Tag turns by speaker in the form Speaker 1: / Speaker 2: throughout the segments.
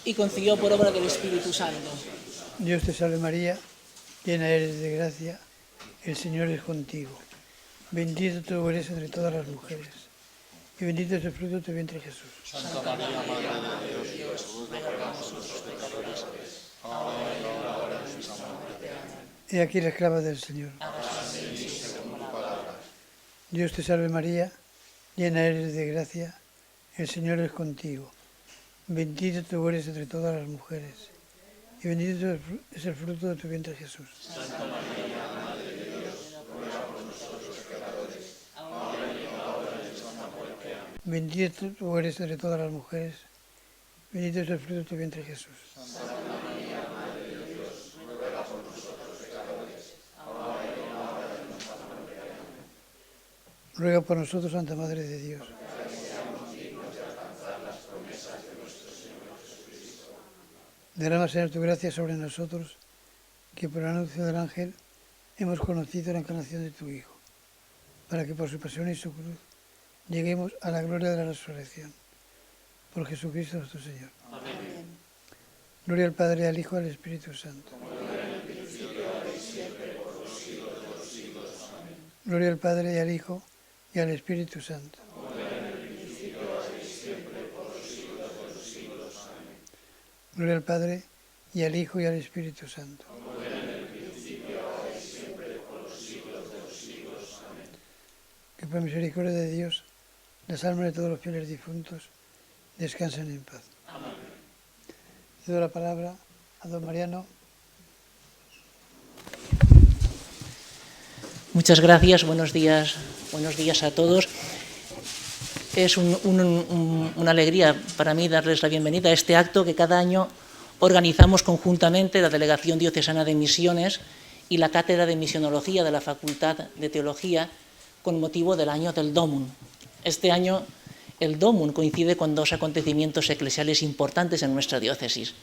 Speaker 1: y concibió por obra del Espíritu Santo.
Speaker 2: Dios te salve María, llena eres de gracia, el Señor es contigo. Bendita tú eres entre todas las mujeres, y bendito es el fruto de tu vientre Jesús.
Speaker 3: Santa María, Madre de Dios, ruega por nosotros pecadores, ahora y en la hora de nuestra muerte. Amén.
Speaker 2: He aquí la esclava del Señor. Dios te salve María, llena eres de gracia, el Señor es contigo. Bendita tú eres entre todas las mujeres, y bendito es el fruto de tu vientre Jesús.
Speaker 3: Santa María, Madre de Dios, ruega por nosotros pecadores, ahora y en la hora de nuestra muerte. Amén.
Speaker 2: Bendita tú eres entre todas las mujeres, bendito es el fruto de tu vientre Jesús.
Speaker 3: Santa María, Madre de Dios, ruega por nosotros pecadores, ahora y en la hora de nuestra muerte. Amén.
Speaker 2: Ruega por nosotros, Santa Madre de Dios. Derrama, Señor, tu gracia sobre nosotros, que por el anuncio del ángel hemos conocido la encarnación de tu Hijo, para que por su pasión y su cruz lleguemos a la gloria de la resurrección. Por Jesucristo nuestro Señor.
Speaker 1: Amén.
Speaker 2: Gloria al Padre, al Hijo y al Espíritu Santo. Gloria al Padre, y al Hijo, y al Espíritu Santo. Gloria al Padre, y al Hijo, y al Espíritu Santo. Que por misericordia de Dios, las almas de todos los fieles difuntos descansen en paz. Cedo la palabra a don Mariano.
Speaker 1: Muchas gracias, buenos días a todos. Es una alegría para mí darles la bienvenida a este acto que cada año organizamos conjuntamente la Delegación Diocesana de Misiones y la Cátedra de Misionología de la Facultad de Teología con motivo del año del Domum. Este año el Domum coincide con dos acontecimientos eclesiales importantes en nuestra diócesis.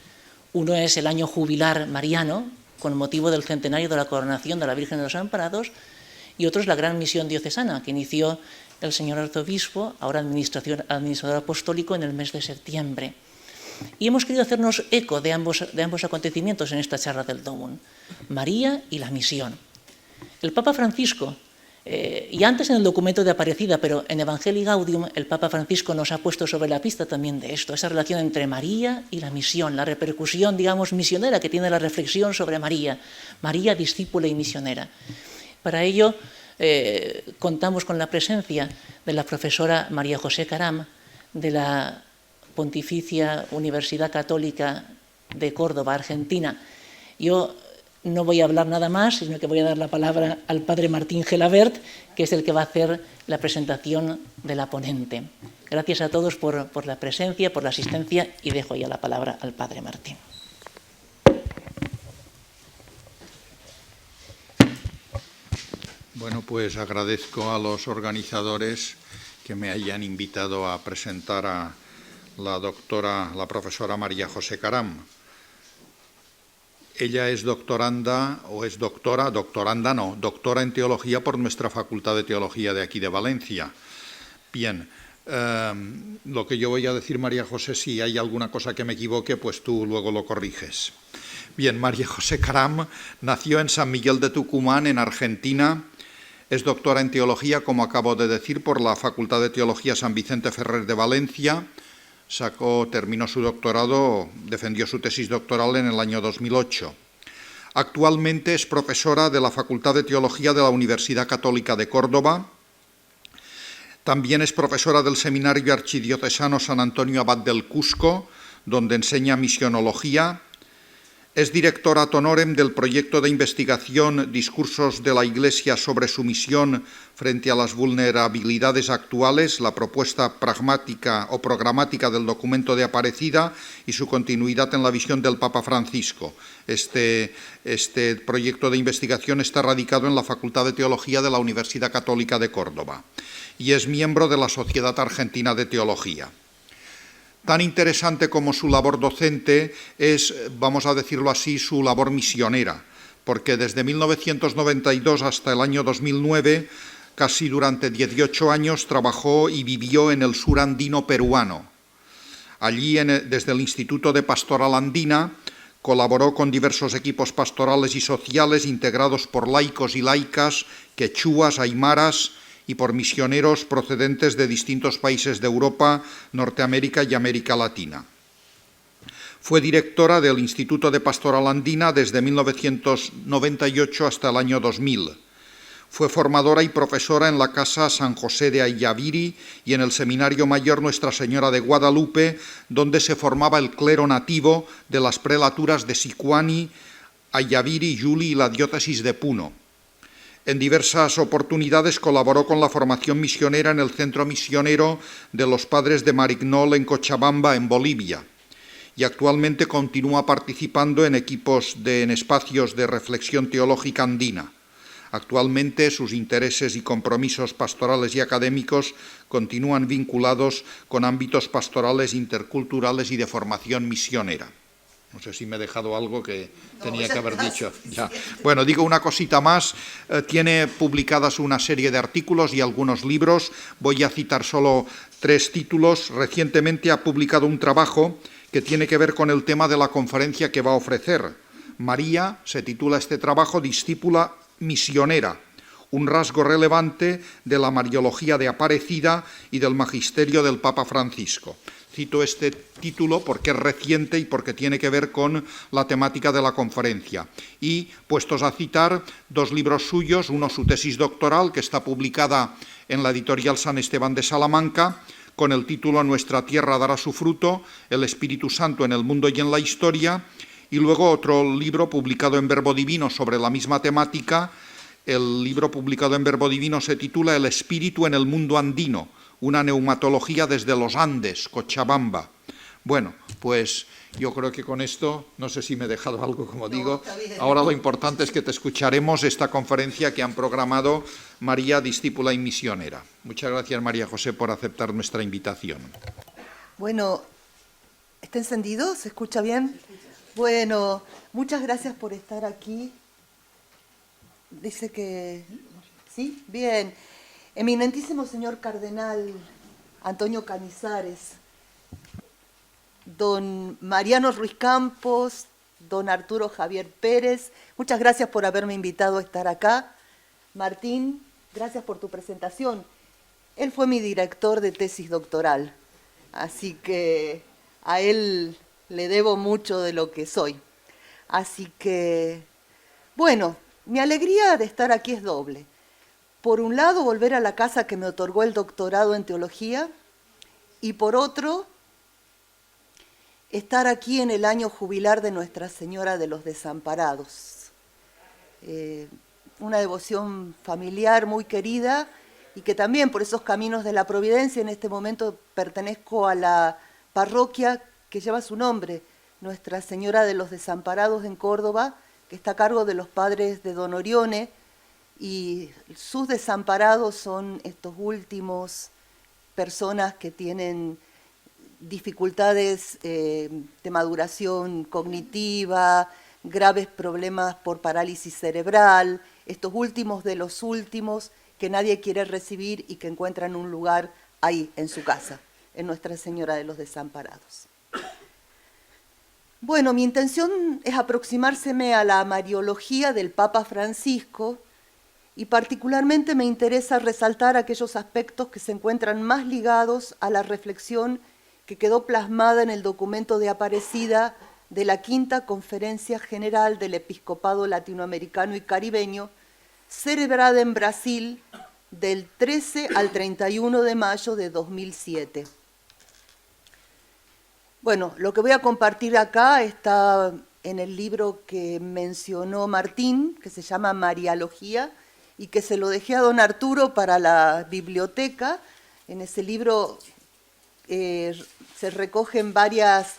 Speaker 1: Uno es el año jubilar mariano, con motivo del centenario de la coronación de la Virgen de los Amparados, y otro es la Gran Misión Diocesana, que inició el señor arzobispo, ahora administrador apostólico, en el mes de septiembre. Y hemos querido hacernos eco de ambos acontecimientos en esta charla del Domum, María y la misión. El Papa Francisco, y antes en el documento de Aparecida, pero en Evangelii Gaudium, el Papa Francisco nos ha puesto sobre la pista también de esto, esa relación entre María y la misión, la repercusión, digamos, misionera que tiene la reflexión sobre María, María discípula y misionera. Para ello, contamos con la presencia de la profesora María José Caram, de la Pontificia Universidad Católica de Córdoba, Argentina. Yo no voy a hablar nada más, sino que voy a dar la palabra al padre Martín Gelabert, que es el que va a hacer la presentación de la ponente. Gracias a todos por la presencia, por la asistencia, y dejo ya la palabra al padre Martín.
Speaker 4: Bueno, pues agradezco a los organizadores que me hayan invitado a presentar a la profesora María José Caram. Ella es doctora en teología por nuestra Facultad de Teología de aquí de Valencia. Bien, lo que yo voy a decir, María José, si hay alguna cosa que me equivoque, pues tú luego lo corriges. Bien, María José Caram nació en San Miguel de Tucumán, en Argentina. Es doctora en teología, como acabo de decir, por la Facultad de Teología San Vicente Ferrer de Valencia. Terminó su doctorado, defendió su tesis doctoral en el año 2008. Actualmente es profesora de la Facultad de Teología de la Universidad Católica de Córdoba. También es profesora del Seminario Archidiocesano San Antonio Abad del Cusco, donde enseña misionología. Es directora ad honorem del proyecto de investigación Discursos de la Iglesia sobre su misión frente a las vulnerabilidades actuales, la propuesta pragmática o programática del documento de Aparecida y su continuidad en la visión del Papa Francisco. Este proyecto de investigación está radicado en la Facultad de Teología de la Universidad Católica de Córdoba y es miembro de la Sociedad Argentina de Teología. Tan interesante como su labor docente es, vamos a decirlo así, su labor misionera, porque desde 1992 hasta el año 2009, casi durante 18 años, trabajó y vivió en el sur andino peruano. Allí, desde el Instituto de Pastoral Andina, colaboró con diversos equipos pastorales y sociales integrados por laicos y laicas, quechuas, aymaras y por misioneros procedentes de distintos países de Europa, Norteamérica y América Latina. Fue directora del Instituto de Pastoral Andina desde 1998 hasta el año 2000. Fue formadora y profesora en la Casa San José de Ayaviri y en el Seminario Mayor Nuestra Señora de Guadalupe, donde se formaba el clero nativo de las prelaturas de Sicuani, Ayaviri, Yuli y la diócesis de Puno. En diversas oportunidades colaboró con la formación misionera en el Centro Misionero de los Padres de Marignol en Cochabamba, en Bolivia, y actualmente continúa participando en espacios de reflexión teológica andina. Actualmente sus intereses y compromisos pastorales y académicos continúan vinculados con ámbitos pastorales, interculturales y de formación misionera. No sé si me he dejado algo que tenía que haber dicho. Ya. Bueno, digo una cosita más. Tiene publicadas una serie de artículos y algunos libros. Voy a citar solo 3 títulos. Recientemente ha publicado un trabajo que tiene que ver con el tema de la conferencia que va a ofrecer. María, se titula este trabajo, Discípula misionera, un rasgo relevante de la Mariología de Aparecida y del magisterio del Papa Francisco. Cito este título porque es reciente y porque tiene que ver con la temática de la conferencia. Y, puestos a citar, 2 libros suyos, uno su tesis doctoral, que está publicada en la editorial San Esteban de Salamanca, con el título Nuestra tierra dará su fruto, el Espíritu Santo en el mundo y en la historia, y luego otro libro publicado en Verbo Divino sobre la misma temática. El libro publicado en Verbo Divino se titula El Espíritu en el mundo andino, una neumatología desde los Andes, Cochabamba. Bueno, pues yo creo que con esto, no sé si me he dejado algo, como digo. Ahora lo importante es que te escucharemos esta conferencia que han programado María, discípula y misionera. Muchas gracias, María José, por aceptar nuestra invitación.
Speaker 5: Bueno, ¿está encendido? ¿Se escucha bien? Bueno, muchas gracias por estar aquí. Dice que... ¿Sí? Bien. Eminentísimo señor cardenal Antonio Canizares, don Mariano Ruiz Campos, don Arturo Javier Pérez, muchas gracias por haberme invitado a estar acá. Martín, gracias por tu presentación. Él fue mi director de tesis doctoral, así que a él le debo mucho de lo que soy. Así que, bueno, mi alegría de estar aquí es doble. Por un lado, volver a la casa que me otorgó el doctorado en teología, y por otro, estar aquí en el año jubilar de Nuestra Señora de los Desamparados. Una devoción familiar muy querida y que también por esos caminos de la providencia en este momento pertenezco a la parroquia que lleva su nombre, Nuestra Señora de los Desamparados en Córdoba, que está a cargo de los padres de Don Orione, y sus desamparados son estos últimos personas que tienen dificultades de maduración cognitiva, graves problemas por parálisis cerebral, estos últimos de los últimos que nadie quiere recibir y que encuentran un lugar ahí, en su casa, en Nuestra Señora de los Desamparados. Bueno, mi intención es aproximárseme a la Mariología del Papa Francisco y particularmente me interesa resaltar aquellos aspectos que se encuentran más ligados a la reflexión que quedó plasmada en el documento de Aparecida de la Quinta Conferencia General del Episcopado Latinoamericano y Caribeño, celebrada en Brasil del 13 al 31 de mayo de 2007. Bueno, lo que voy a compartir acá está en el libro que mencionó Martín, que se llama Mariología, y que se lo dejé a don Arturo para la biblioteca. En ese libro se recogen varios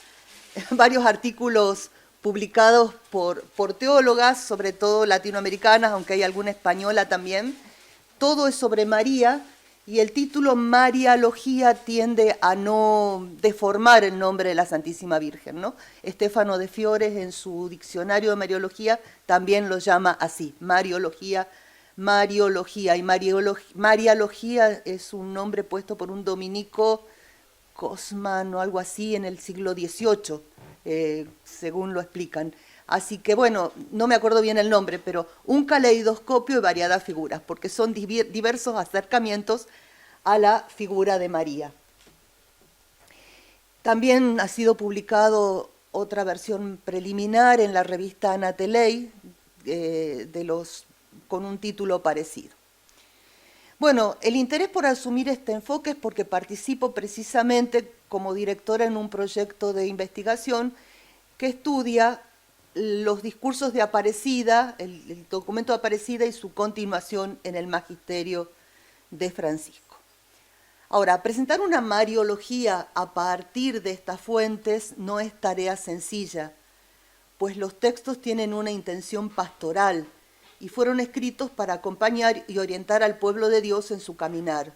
Speaker 5: artículos publicados por teólogas, sobre todo latinoamericanas, aunque hay alguna española también. Todo es sobre María, y el título Mariología tiende a no deformar el nombre de la Santísima Virgen, ¿no? Estéfano de Fiores, en su diccionario de Mariología, también lo llama así, Mariología. Y Mariología es un nombre puesto por un dominico Cosman o algo así en el siglo XVIII, según lo explican. Así que, bueno, no me acuerdo bien el nombre, pero un caleidoscopio de variadas figuras, porque son diversos acercamientos a la figura de María. También ha sido publicado otra versión preliminar en la revista Anateley, con un título parecido. Bueno, el interés por asumir este enfoque es porque participo precisamente como directora en un proyecto de investigación que estudia los discursos de Aparecida, el documento de Aparecida y su continuación en el magisterio de Francisco. Ahora, presentar una mariología a partir de estas fuentes no es tarea sencilla, pues los textos tienen una intención pastoral y fueron escritos para acompañar y orientar al pueblo de Dios en su caminar.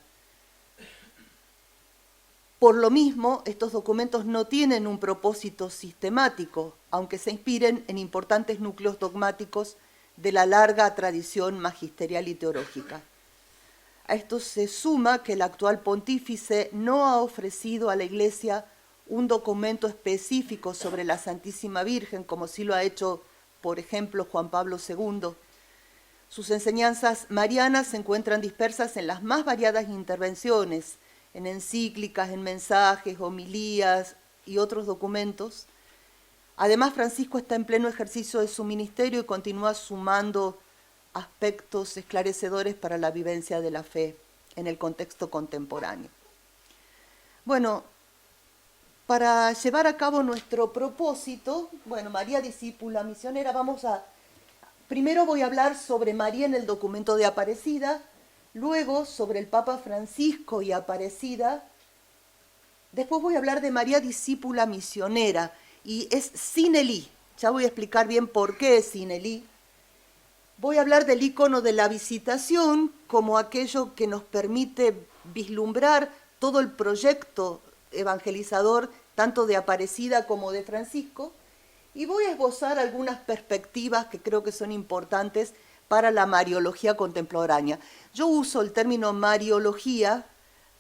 Speaker 5: Por lo mismo, estos documentos no tienen un propósito sistemático, aunque se inspiren en importantes núcleos dogmáticos de la larga tradición magisterial y teológica. A esto se suma que el actual pontífice no ha ofrecido a la Iglesia un documento específico sobre la Santísima Virgen, como sí lo ha hecho, por ejemplo, Juan Pablo II. Sus enseñanzas marianas se encuentran dispersas en las más variadas intervenciones, en encíclicas, en mensajes, homilías y otros documentos. Además, Francisco está en pleno ejercicio de su ministerio y continúa sumando aspectos esclarecedores para la vivencia de la fe en el contexto contemporáneo. Bueno, para llevar a cabo nuestro propósito, bueno, María discípula misionera, primero voy a hablar sobre María en el documento de Aparecida, luego sobre el Papa Francisco y Aparecida, después voy a hablar de María discípula misionera, y es sine li, ya voy a explicar bien por qué es sine li. Voy a hablar del icono de la visitación como aquello que nos permite vislumbrar todo el proyecto evangelizador, tanto de Aparecida como de Francisco, y voy a esbozar algunas perspectivas que creo que son importantes para la mariología contemporánea. Yo uso el término mariología,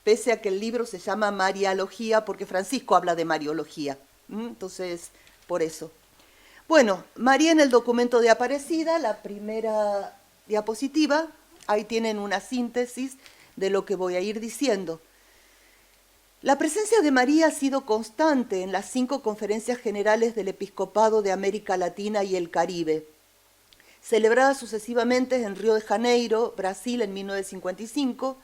Speaker 5: pese a que el libro se llama Mariología, porque Francisco habla de mariología. Entonces, por eso. Bueno, María en el documento de Aparecida, la primera diapositiva, ahí tienen una síntesis de lo que voy a ir diciendo. La presencia de María ha sido constante en las 5 conferencias generales del Episcopado de América Latina y el Caribe, celebradas sucesivamente en Río de Janeiro, Brasil, en 1955,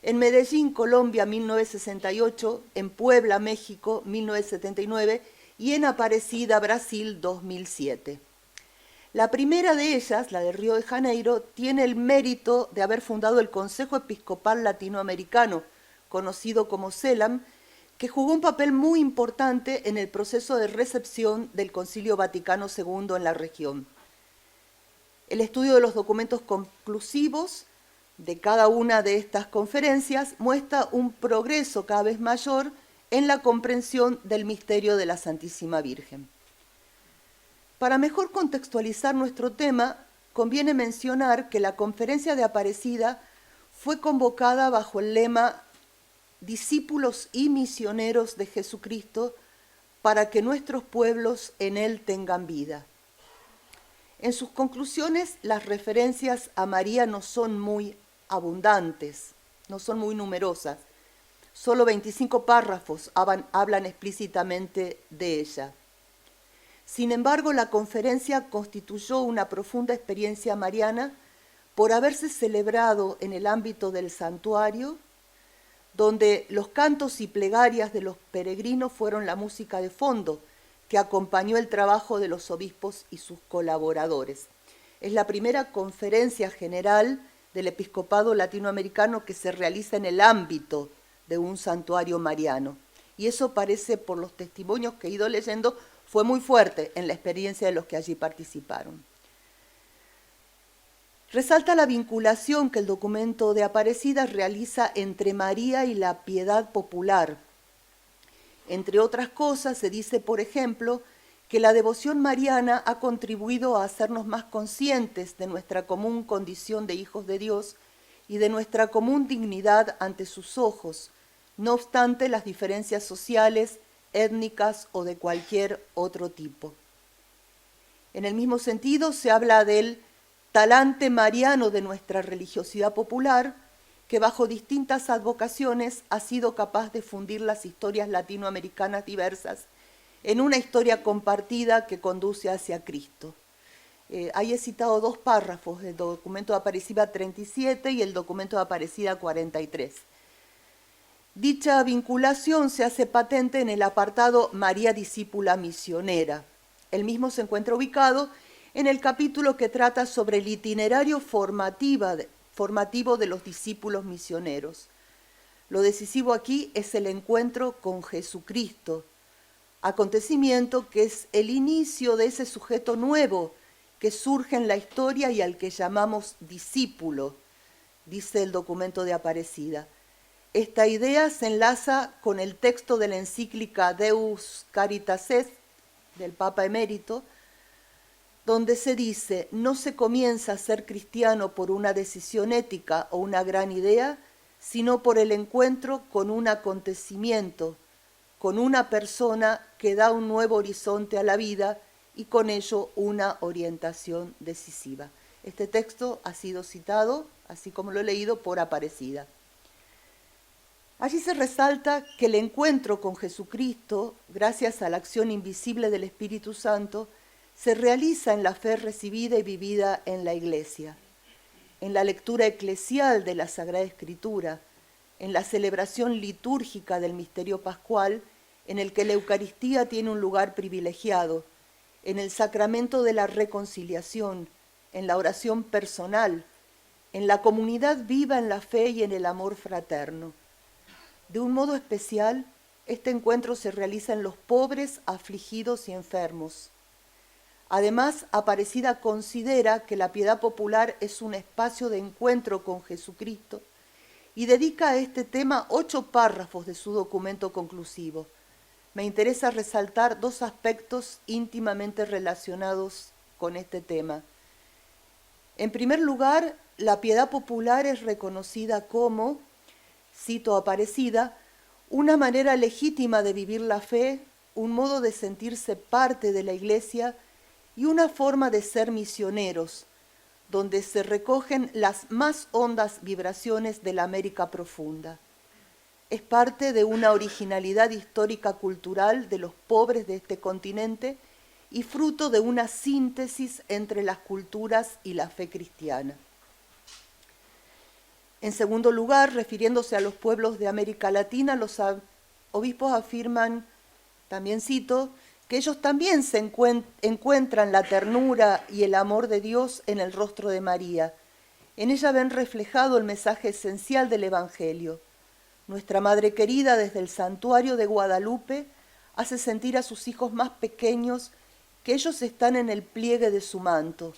Speaker 5: en Medellín, Colombia, 1968, en Puebla, México, 1979, y en Aparecida, Brasil, 2007. La primera de ellas, la de Río de Janeiro, tiene el mérito de haber fundado el Consejo Episcopal Latinoamericano, conocido como CELAM, que jugó un papel muy importante en el proceso de recepción del Concilio Vaticano II en la región. El estudio de los documentos conclusivos de cada una de estas conferencias muestra un progreso cada vez mayor en la comprensión del misterio de la Santísima Virgen. Para mejor contextualizar nuestro tema, conviene mencionar que la conferencia de Aparecida fue convocada bajo el lema Discípulos y misioneros de Jesucristo para que nuestros pueblos en Él tengan vida. En sus conclusiones, las referencias a María no son muy abundantes, no son muy numerosas. Solo 25 párrafos hablan explícitamente de ella. Sin embargo, la conferencia constituyó una profunda experiencia mariana por haberse celebrado en el ámbito del santuario, donde los cantos y plegarias de los peregrinos fueron la música de fondo que acompañó el trabajo de los obispos y sus colaboradores. Es la primera conferencia general del episcopado latinoamericano que se realiza en el ámbito de un santuario mariano. Y eso parece, por los testimonios que he ido leyendo, fue muy fuerte en la experiencia de los que allí participaron. Resalta la vinculación que el documento de Aparecida realiza entre María y la piedad popular. Entre otras cosas, se dice, por ejemplo, que la devoción mariana ha contribuido a hacernos más conscientes de nuestra común condición de hijos de Dios y de nuestra común dignidad ante sus ojos, no obstante las diferencias sociales, étnicas o de cualquier otro tipo. En el mismo sentido se habla del talante mariano de nuestra religiosidad popular, que bajo distintas advocaciones ha sido capaz de fundir las historias latinoamericanas diversas en una historia compartida que conduce hacia Cristo. Ahí he citado dos párrafos del documento de Aparecida 37 y el documento de Aparecida 43. Dicha vinculación se hace patente en el apartado María Discípula Misionera. El mismo se encuentra ubicado en el capítulo que trata sobre el itinerario formativo de los discípulos misioneros. Lo decisivo aquí es el encuentro con Jesucristo, acontecimiento que es el inicio de ese sujeto nuevo que surge en la historia y al que llamamos discípulo, dice el documento de Aparecida. Esta idea se enlaza con el texto de la encíclica Deus Caritas Est del Papa Emérito, donde se dice: no se comienza a ser cristiano por una decisión ética o una gran idea, sino por el encuentro con un acontecimiento, con una persona que da un nuevo horizonte a la vida y con ello una orientación decisiva. Este texto ha sido citado, así como lo he leído, por Aparecida. Allí se resalta que el encuentro con Jesucristo, gracias a la acción invisible del Espíritu Santo, se realiza en la fe recibida y vivida en la Iglesia, en la lectura eclesial de la Sagrada Escritura, en la celebración litúrgica del misterio pascual, en el que la Eucaristía tiene un lugar privilegiado, en el sacramento de la reconciliación, en la oración personal, en la comunidad viva en la fe y en el amor fraterno. De un modo especial, este encuentro se realiza en los pobres, afligidos y enfermos. Además, Aparecida considera que la piedad popular es un espacio de encuentro con Jesucristo y dedica a este tema 8 párrafos de su documento conclusivo. Me interesa resaltar 2 aspectos íntimamente relacionados con este tema. En primer lugar, la piedad popular es reconocida como, cito Aparecida, una manera legítima de vivir la fe, un modo de sentirse parte de la Iglesia y una forma de ser misioneros, donde se recogen las más hondas vibraciones de la América profunda. Es parte de una originalidad histórica cultural de los pobres de este continente y fruto de una síntesis entre las culturas y la fe cristiana. En segundo lugar, refiriéndose a los pueblos de América Latina, los obispos afirman, también cito, que ellos también se encuentran la ternura y el amor de Dios en el rostro de María. En ella ven reflejado el mensaje esencial del Evangelio. Nuestra Madre querida, desde el santuario de Guadalupe, hace sentir a sus hijos más pequeños que ellos están en el pliegue de su manto.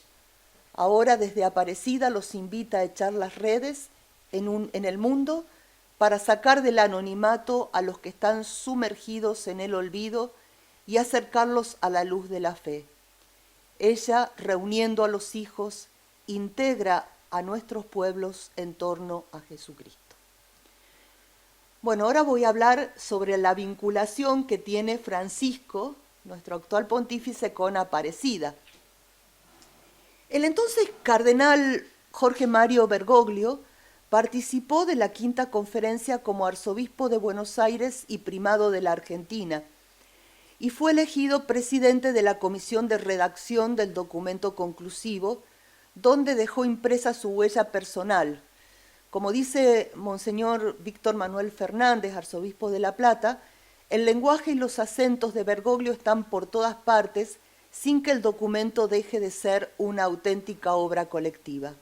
Speaker 5: Ahora, desde Aparecida, los invita a echar las redes en el mundo para sacar del anonimato a los que están sumergidos en el olvido y acercarlos a la luz de la fe. Ella, reuniendo a los hijos, integra a nuestros pueblos en torno a Jesucristo. Bueno, ahora voy a hablar sobre la vinculación que tiene Francisco, nuestro actual pontífice, con Aparecida. El entonces cardenal Jorge Mario Bergoglio participó de la quinta conferencia como arzobispo de Buenos Aires y primado de la Argentina, y fue elegido presidente de la comisión de redacción del documento conclusivo, donde dejó impresa su huella personal. Como dice Monseñor Víctor Manuel Fernández, arzobispo de La Plata, el lenguaje y los acentos de Bergoglio están por todas partes sin que el documento deje de ser una auténtica obra colectiva.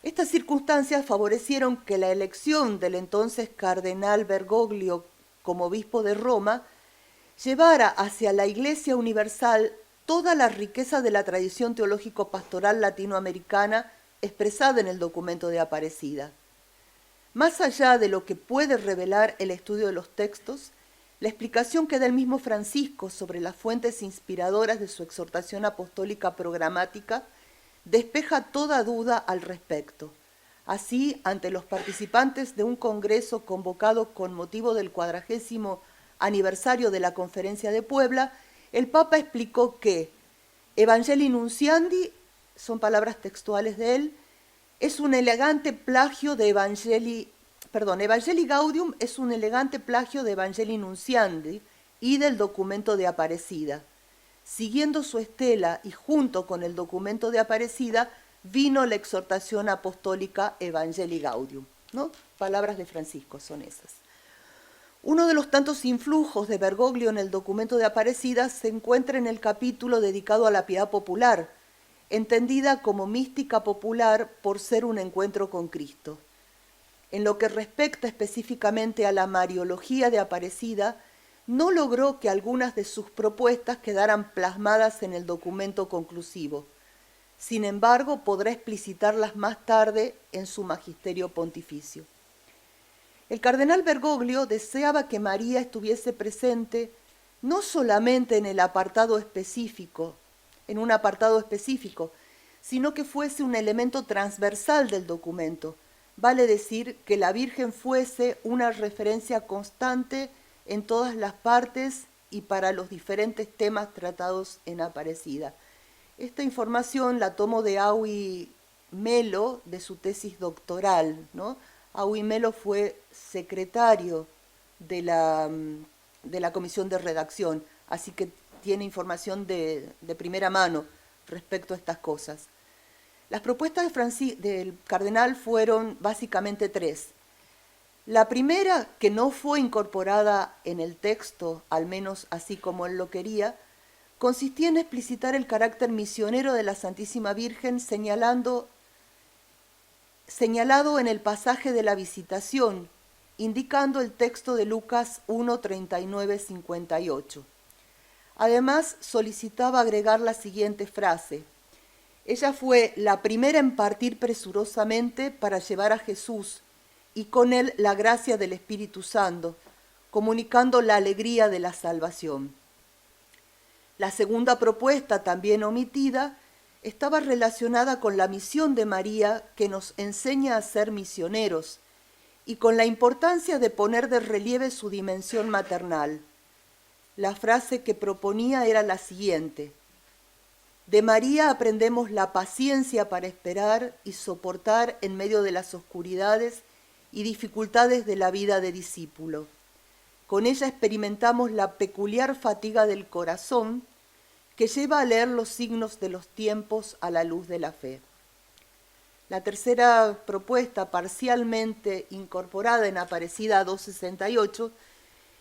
Speaker 5: Estas circunstancias favorecieron que la elección del entonces cardenal Bergoglio como obispo de Roma llevara hacia la Iglesia Universal toda la riqueza de la tradición teológico-pastoral latinoamericana expresada en el documento de Aparecida. Más allá de lo que puede revelar el estudio de los textos, la explicación que da el mismo Francisco sobre las fuentes inspiradoras de su exhortación apostólica programática despeja toda duda al respecto. Así, ante los participantes de un congreso convocado con motivo del 40º aniversario de la Conferencia de Puebla, el Papa explicó que Evangelii Nunciandi, son palabras textuales de él, es un elegante plagio de Evangelii Gaudium es un elegante plagio de Evangelii Nunciandi y del documento de Aparecida. Siguiendo su estela y junto con el documento de Aparecida, vino la exhortación apostólica Evangelii Gaudium, ¿no? Palabras de Francisco son esas. Uno de los tantos influjos de Bergoglio en el documento de Aparecida se encuentra en el capítulo dedicado a la piedad popular, entendida como mística popular por ser un encuentro con Cristo. En lo que respecta específicamente a la Mariología de Aparecida, no logró que algunas de sus propuestas quedaran plasmadas en el documento conclusivo. Sin embargo, podrá explicitarlas más tarde en su magisterio pontificio. El cardenal Bergoglio deseaba que María estuviese presente no solamente en un apartado específico, sino que fuese un elemento transversal del documento. Vale decir que la Virgen fuese una referencia constante en todas las partes y para los diferentes temas tratados en Aparecida. Esta información la tomo de Aui Melo, de su tesis doctoral, ¿no? Aui Melo fue secretario de la comisión de redacción, así que tiene información de primera mano respecto a estas cosas. Las propuestas del cardenal fueron básicamente tres. La primera, que no fue incorporada en el texto, al menos así como él lo quería, consistía en explicitar el carácter misionero de la Santísima Virgen señalado en el pasaje de la visitación, indicando el texto de Lucas 1:39-58. Además, solicitaba agregar la siguiente frase: ella fue la primera en partir presurosamente para llevar a Jesús y con él la gracia del Espíritu Santo, comunicando la alegría de la salvación. La segunda propuesta, también omitida, estaba relacionada con la misión de María, que nos enseña a ser misioneros, y con la importancia de poner de relieve su dimensión maternal. La frase que proponía era la siguiente: de María aprendemos la paciencia para esperar y soportar en medio de las oscuridades y dificultades de la vida de discípulo. Con ella experimentamos la peculiar fatiga del corazón que lleva a leer los signos de los tiempos a la luz de la fe. La tercera propuesta, parcialmente incorporada en Aparecida 268,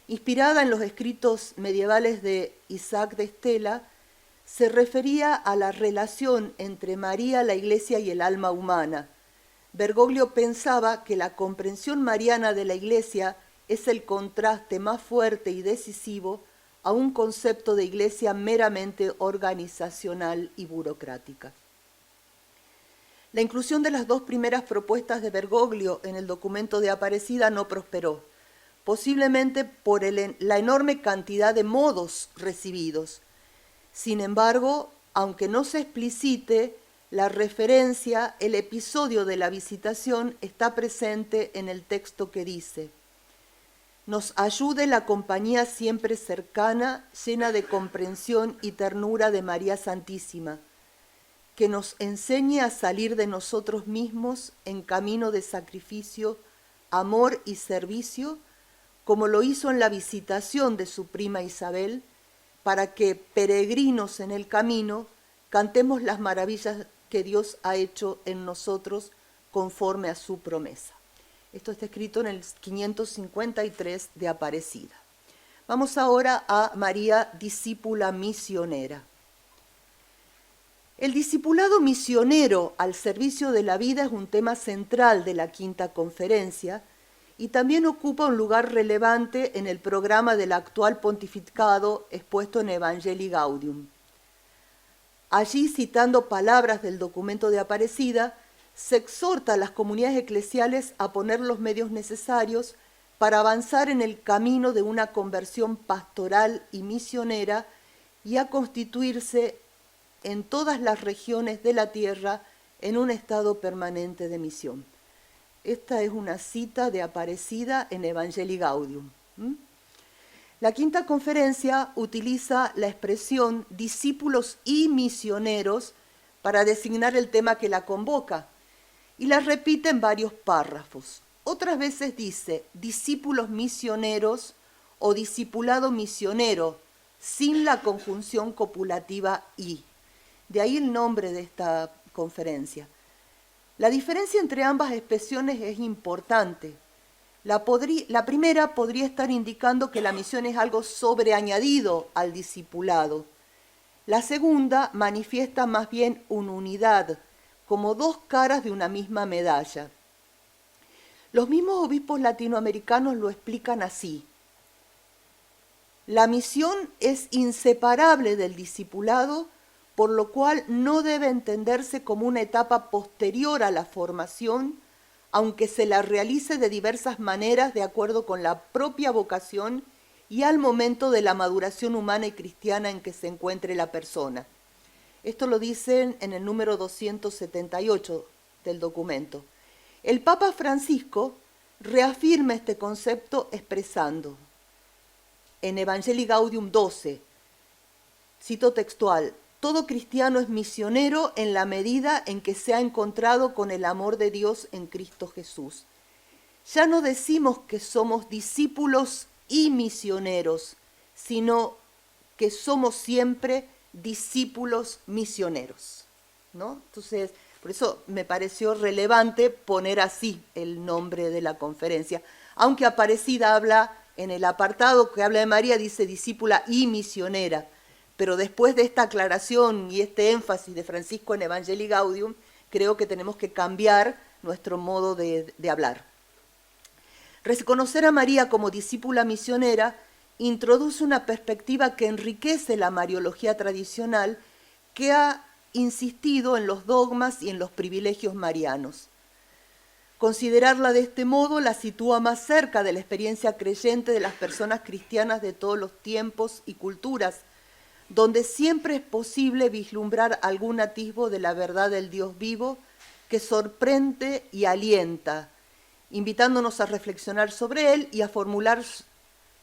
Speaker 5: inspirada en los escritos medievales de Isaac de Estela, se refería a la relación entre María, la Iglesia y el alma humana. Bergoglio pensaba que la comprensión mariana de la Iglesia es el contraste más fuerte y decisivo a un concepto de Iglesia meramente organizacional y burocrática. La inclusión de las dos primeras propuestas de Bergoglio en el documento de Aparecida no prosperó, posiblemente por la enorme cantidad de modos recibidos. Sin embargo, aunque no se explicite, la referencia, el episodio de la visitación está presente en el texto que dice: nos ayude la compañía siempre cercana, llena de comprensión y ternura de María Santísima, que nos enseñe a salir de nosotros mismos en camino de sacrificio, amor y servicio, como lo hizo en la visitación de su prima Isabel, para que, peregrinos en el camino, cantemos las maravillas que Dios ha hecho en nosotros conforme a su promesa. Esto está escrito en el 553 de Aparecida. Vamos ahora a María, discípula misionera. El discipulado misionero al servicio de la vida es un tema central de la Quinta Conferencia y también ocupa un lugar relevante en el programa del actual pontificado expuesto en Evangelii Gaudium. Allí, citando palabras del documento de Aparecida, se exhorta a las comunidades eclesiales a poner los medios necesarios para avanzar en el camino de una conversión pastoral y misionera y a constituirse en todas las regiones de la tierra en un estado permanente de misión. Esta es una cita de Aparecida en Evangelii Gaudium. La quinta conferencia utiliza la expresión discípulos y misioneros para designar el tema que la convoca y la repite en varios párrafos. Otras veces dice discípulos misioneros o discipulado misionero, sin la conjunción copulativa y. De ahí el nombre de esta conferencia. La diferencia entre ambas expresiones es importante. La primera podría estar indicando que la misión es algo sobreañadido al discipulado. La segunda manifiesta más bien una unidad, como dos caras de una misma medalla. Los mismos obispos latinoamericanos lo explican así. La misión es inseparable del discipulado, por lo cual no debe entenderse como una etapa posterior a la formación, aunque se la realice de diversas maneras de acuerdo con la propia vocación y al momento de la maduración humana y cristiana en que se encuentre la persona. Esto lo dicen en el número 278 del documento. El Papa Francisco reafirma este concepto expresando en Evangelii Gaudium 12, cito textual, todo cristiano es misionero en la medida en que se ha encontrado con el amor de Dios en Cristo Jesús. Ya no decimos que somos discípulos y misioneros, sino que somos siempre discípulos misioneros, ¿no? Entonces, por eso me pareció relevante poner así el nombre de la conferencia. Aunque Aparecida habla, en el apartado que habla de María, dice discípula y misionera. Pero después de esta aclaración y este énfasis de Francisco en Evangelii Gaudium, creo que tenemos que cambiar nuestro modo de hablar. Reconocer a María como discípula misionera introduce una perspectiva que enriquece la mariología tradicional, que ha insistido en los dogmas y en los privilegios marianos. Considerarla de este modo la sitúa más cerca de la experiencia creyente de las personas cristianas de todos los tiempos y culturas, donde siempre es posible vislumbrar algún atisbo de la verdad del Dios vivo que sorprende y alienta, invitándonos a reflexionar sobre él y a formular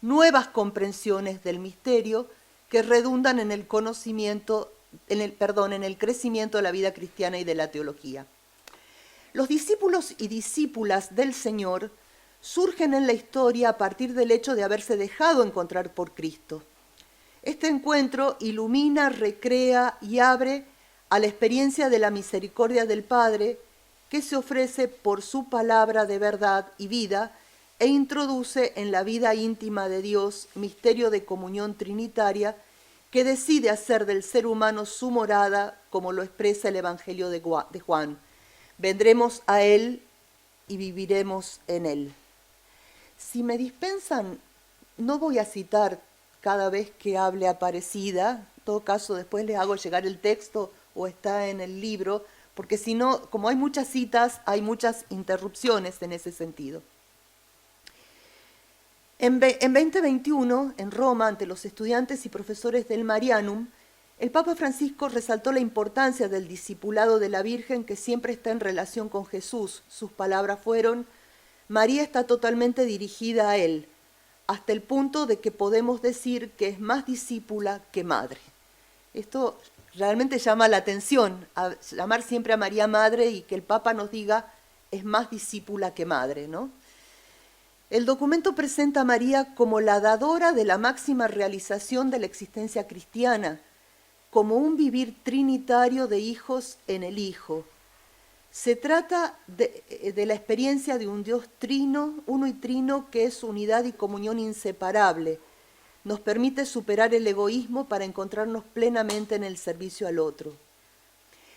Speaker 5: nuevas comprensiones del misterio que redundan en el conocimiento, en el crecimiento de la vida cristiana y de la teología. Los discípulos y discípulas del Señor surgen en la historia a partir del hecho de haberse dejado encontrar por Cristo. Este encuentro ilumina, recrea y abre a la experiencia de la misericordia del Padre que se ofrece por su palabra de verdad y vida e introduce en la vida íntima de Dios misterio de comunión trinitaria que decide hacer del ser humano su morada, como lo expresa el Evangelio de Juan. Vendremos a Él y viviremos en Él. Si me dispensan, no voy a citar cada vez que hable Aparecida, en todo caso después les hago llegar el texto o está en el libro, porque si no, como hay muchas citas, hay muchas interrupciones en ese sentido. En 2021, en Roma, ante los estudiantes y profesores del Marianum, el Papa Francisco resaltó la importancia del discipulado de la Virgen que siempre está en relación con Jesús. Sus palabras fueron: María está totalmente dirigida a Él, hasta el punto de que podemos decir que es más discípula que madre. Esto realmente llama la atención, a llamar siempre a María madre y que el Papa nos diga es más discípula que madre, ¿no? El documento presenta a María como la dadora de la máxima realización de la existencia cristiana, como un vivir trinitario de hijos en el Hijo. Se trata de la experiencia de un Dios trino, uno y trino, que es unidad y comunión inseparable. Nos permite superar el egoísmo para encontrarnos plenamente en el servicio al otro.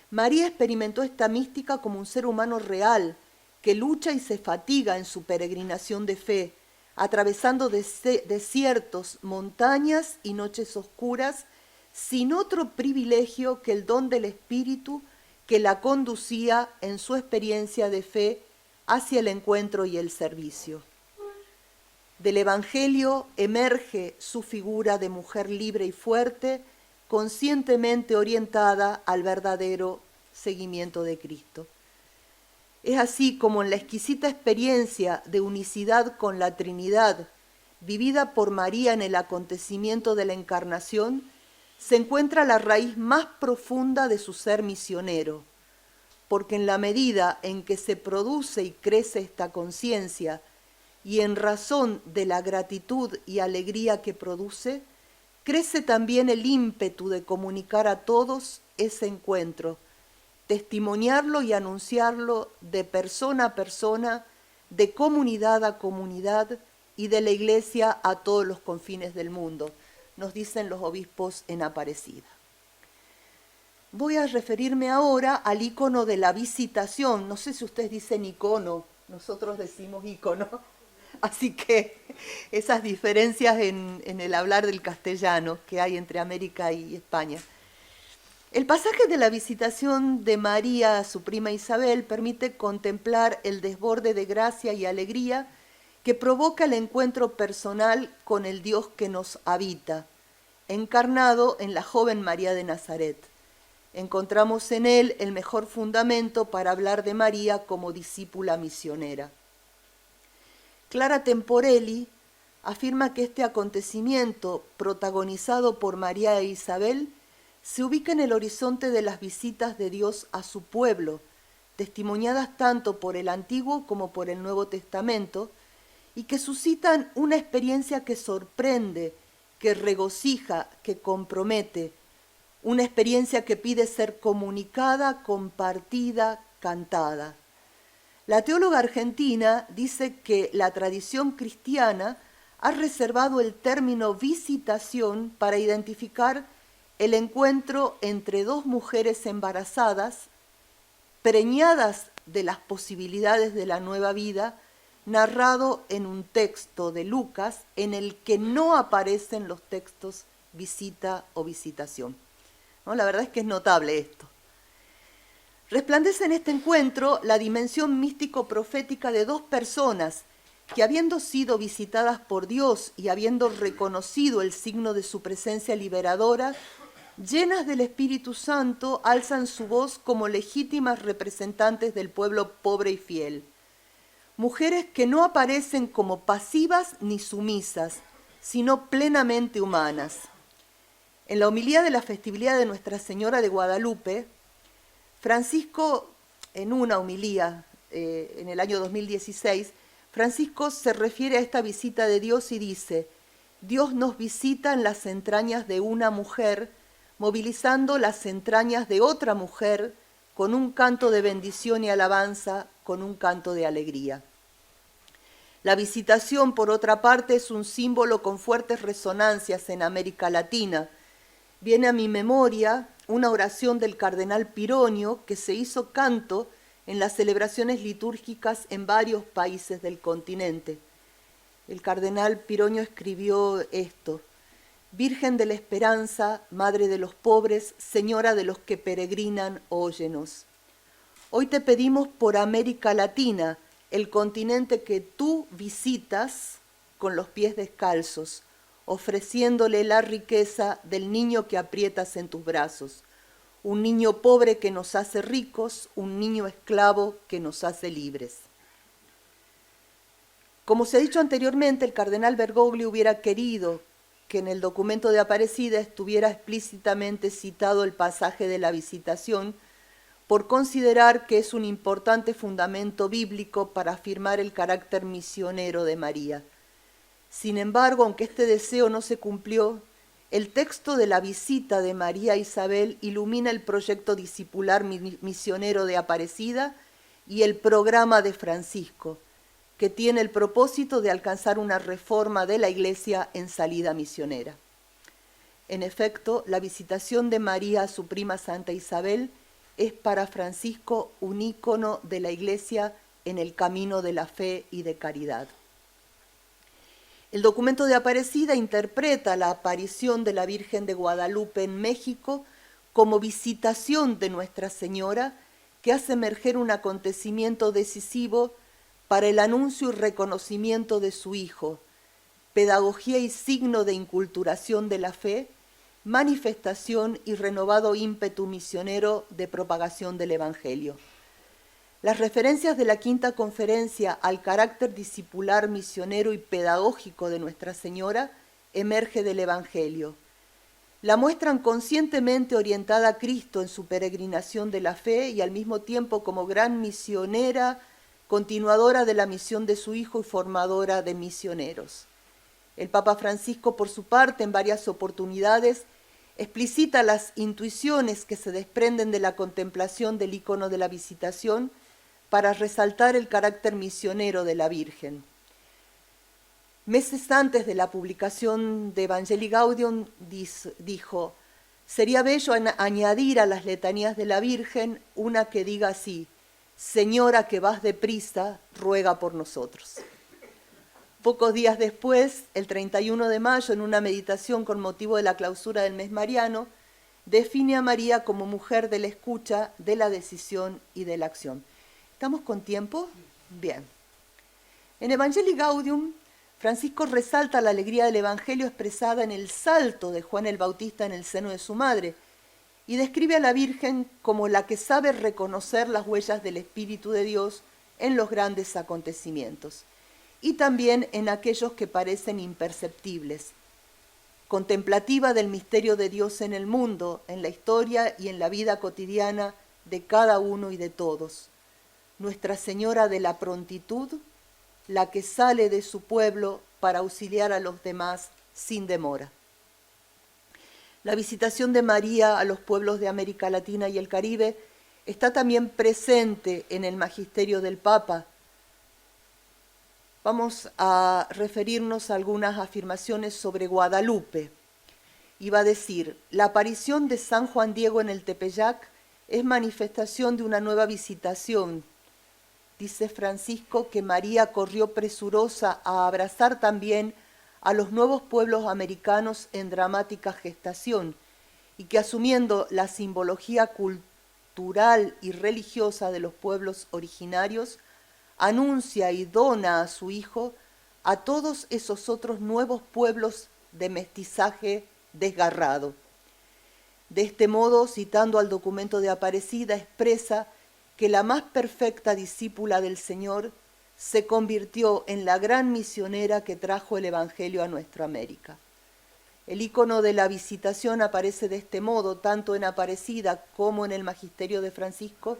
Speaker 5: María experimentó esta mística como un ser humano real, que lucha y se fatiga en su peregrinación de fe, atravesando desiertos, montañas y noches oscuras, sin otro privilegio que el don del Espíritu que la conducía en su experiencia de fe hacia el encuentro y el servicio. Del Evangelio emerge su figura de mujer libre y fuerte, conscientemente orientada al verdadero seguimiento de Cristo. Es así como en la exquisita experiencia de unicidad con la Trinidad, vivida por María en el acontecimiento de la Encarnación, se encuentra la raíz más profunda de su ser misionero, porque en la medida en que se produce y crece esta conciencia, y en razón de la gratitud y alegría que produce, crece también el ímpetu de comunicar a todos ese encuentro, testimoniarlo y anunciarlo de persona a persona, de comunidad a comunidad y de la Iglesia a todos los confines del mundo, nos dicen los obispos en Aparecida. Voy a referirme ahora al icono de la visitación. No sé si ustedes dicen icono, nosotros decimos icono. Así que esas diferencias en el hablar del castellano que hay entre América y España. El pasaje de la visitación de María a su prima Isabel permite contemplar el desborde de gracia y alegría que provoca el encuentro personal con el Dios que nos habita, encarnado en la joven María de Nazaret. Encontramos en él el mejor fundamento para hablar de María como discípula misionera. Clara Temporelli afirma que este acontecimiento, protagonizado por María e Isabel, se ubica en el horizonte de las visitas de Dios a su pueblo, testimoniadas tanto por el Antiguo como por el Nuevo Testamento, y que suscitan una experiencia que sorprende, que regocija, que compromete, una experiencia que pide ser comunicada, compartida, cantada. La teóloga argentina dice que la tradición cristiana ha reservado el término visitación para identificar el encuentro entre dos mujeres embarazadas, preñadas de las posibilidades de la nueva vida, narrado en un texto de Lucas en el que no aparecen los textos visita o visitación. ¿No? La verdad es que es notable esto. Resplandece en este encuentro la dimensión místico-profética de dos personas que, habiendo sido visitadas por Dios y habiendo reconocido el signo de su presencia liberadora, llenas del Espíritu Santo, alzan su voz como legítimas representantes del pueblo pobre y fiel. Mujeres que no aparecen como pasivas ni sumisas, sino plenamente humanas. En la homilía de la festividad de Nuestra Señora de Guadalupe, Francisco, en una homilía en el año 2016, Francisco se refiere a esta visita de Dios y dice: Dios nos visita en las entrañas de una mujer, movilizando las entrañas de otra mujer con un canto de bendición y alabanza, con un canto de alegría. La visitación, por otra parte, es un símbolo con fuertes resonancias en América Latina. Viene a mi memoria una oración del cardenal Pironio que se hizo canto en las celebraciones litúrgicas en varios países del continente. El cardenal Pironio escribió esto: Virgen de la Esperanza, Madre de los pobres, Señora de los que peregrinan, óyenos. Hoy te pedimos por América Latina, el continente que tú visitas con los pies descalzos, ofreciéndole la riqueza del niño que aprietas en tus brazos, un niño pobre que nos hace ricos, un niño esclavo que nos hace libres. Como se ha dicho anteriormente, el cardenal Bergoglio hubiera querido que en el documento de Aparecida estuviera explícitamente citado el pasaje de la visitación, por considerar que es un importante fundamento bíblico para afirmar el carácter misionero de María. Sin embargo, aunque este deseo no se cumplió, el texto de la visita de María a Isabel ilumina el proyecto discipular misionero de Aparecida y el programa de Francisco, que tiene el propósito de alcanzar una reforma de la Iglesia en salida misionera. En efecto, la visitación de María a su prima Santa Isabel es para Francisco un ícono de la Iglesia en el camino de la fe y de caridad. El documento de Aparecida interpreta la aparición de la Virgen de Guadalupe en México como visitación de Nuestra Señora, que hace emerger un acontecimiento decisivo para el anuncio y reconocimiento de su Hijo, pedagogía y signo de inculturación de la fe, manifestación y renovado ímpetu misionero de propagación del Evangelio. Las referencias de la Quinta Conferencia al carácter discipular, misionero y pedagógico de Nuestra Señora emerge del Evangelio. La muestran conscientemente orientada a Cristo en su peregrinación de la fe y al mismo tiempo como gran misionera, continuadora de la misión de su Hijo y formadora de misioneros. El Papa Francisco, por su parte, en varias oportunidades, explicita las intuiciones que se desprenden de la contemplación del icono de la Visitación para resaltar el carácter misionero de la Virgen. Meses antes de la publicación de Evangelii Gaudium dijo: sería bello añadir a las letanías de la Virgen una que diga así: Señora que vas deprisa, ruega por nosotros. Pocos días después, el 31 de mayo, en una meditación con motivo de la clausura del mes mariano, define a María como mujer de la escucha, de la decisión y de la acción. ¿Estamos con tiempo? Bien. En Evangelii Gaudium, Francisco resalta la alegría del Evangelio expresada en el salto de Juan el Bautista en el seno de su madre y describe a la Virgen como la que sabe reconocer las huellas del Espíritu de Dios en los grandes acontecimientos y también en aquellos que parecen imperceptibles, contemplativa del misterio de Dios en el mundo, en la historia y en la vida cotidiana de cada uno y de todos. Nuestra Señora de la prontitud, la que sale de su pueblo para auxiliar a los demás sin demora. La visitación de María a los pueblos de América Latina y el Caribe está también presente en el magisterio del Papa. Vamos a referirnos a algunas afirmaciones sobre Guadalupe. Iba a decir: la aparición de San Juan Diego en el Tepeyac es manifestación de una nueva visitación. Dice Francisco que María corrió presurosa a abrazar también a los nuevos pueblos americanos en dramática gestación y que, asumiendo la simbología cultural y religiosa de los pueblos originarios, anuncia y dona a su Hijo a todos esos otros nuevos pueblos de mestizaje desgarrado. De este modo, citando al documento de Aparecida, expresa que la más perfecta discípula del Señor se convirtió en la gran misionera que trajo el Evangelio a nuestra América. El ícono de la visitación aparece de este modo, tanto en Aparecida como en el magisterio de Francisco,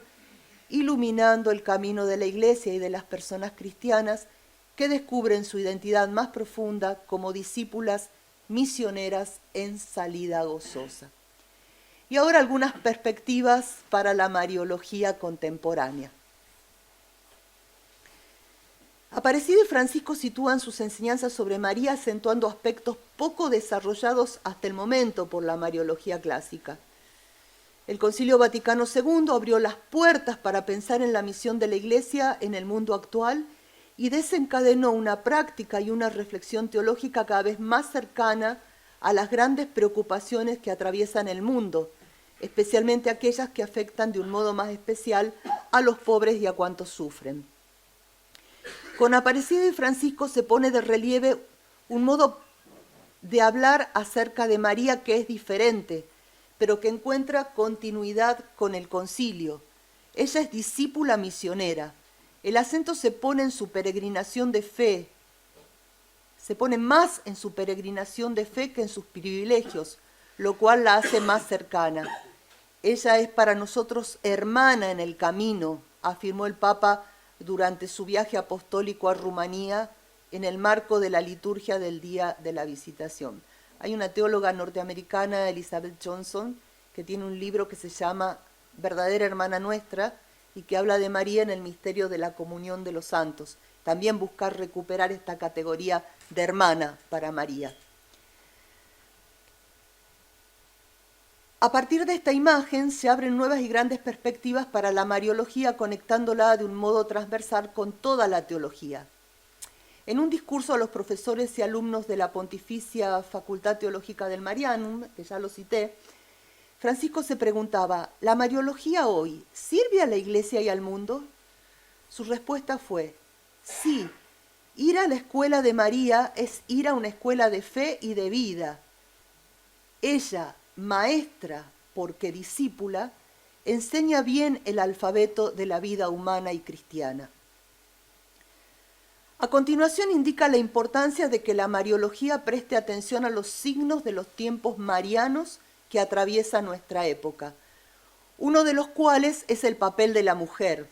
Speaker 5: iluminando el camino de la Iglesia y de las personas cristianas que descubren su identidad más profunda como discípulas misioneras en salida gozosa. Y ahora algunas perspectivas para la mariología contemporánea. Aparecida y Francisco sitúan sus enseñanzas sobre María acentuando aspectos poco desarrollados hasta el momento por la mariología clásica. El Concilio Vaticano II abrió las puertas para pensar en la misión de la Iglesia en el mundo actual y desencadenó una práctica y una reflexión teológica cada vez más cercana a las grandes preocupaciones que atraviesan el mundo, especialmente aquellas que afectan de un modo más especial a los pobres y a cuantos sufren. Con Aparecida y Francisco se pone de relieve un modo de hablar acerca de María que es diferente, pero que encuentra continuidad con el concilio. Ella es discípula misionera. El acento se pone en su peregrinación de fe. Se pone más en su peregrinación de fe que en sus privilegios, lo cual la hace más cercana. Ella es para nosotros hermana en el camino, afirmó el Papa durante su viaje apostólico a Rumanía en el marco de la liturgia del Día de la Visitación. Hay una teóloga norteamericana, Elizabeth Johnson, que tiene un libro que se llama Verdadera Hermana Nuestra y que habla de María en el misterio de la comunión de los santos. También buscar recuperar esta categoría de hermana para María. A partir de esta imagen se abren nuevas y grandes perspectivas para la mariología, conectándola de un modo transversal con toda la teología. En un discurso a los profesores y alumnos de la Pontificia Facultad Teológica del Marianum, que ya lo cité, Francisco se preguntaba: ¿la mariología hoy sirve a la Iglesia y al mundo? Su respuesta fue: sí, ir a la escuela de María es ir a una escuela de fe y de vida. Ella, maestra porque discípula, enseña bien el alfabeto de la vida humana y cristiana. A continuación indica la importancia de que la mariología preste atención a los signos de los tiempos marianos que atraviesa nuestra época, uno de los cuales es el papel de la mujer.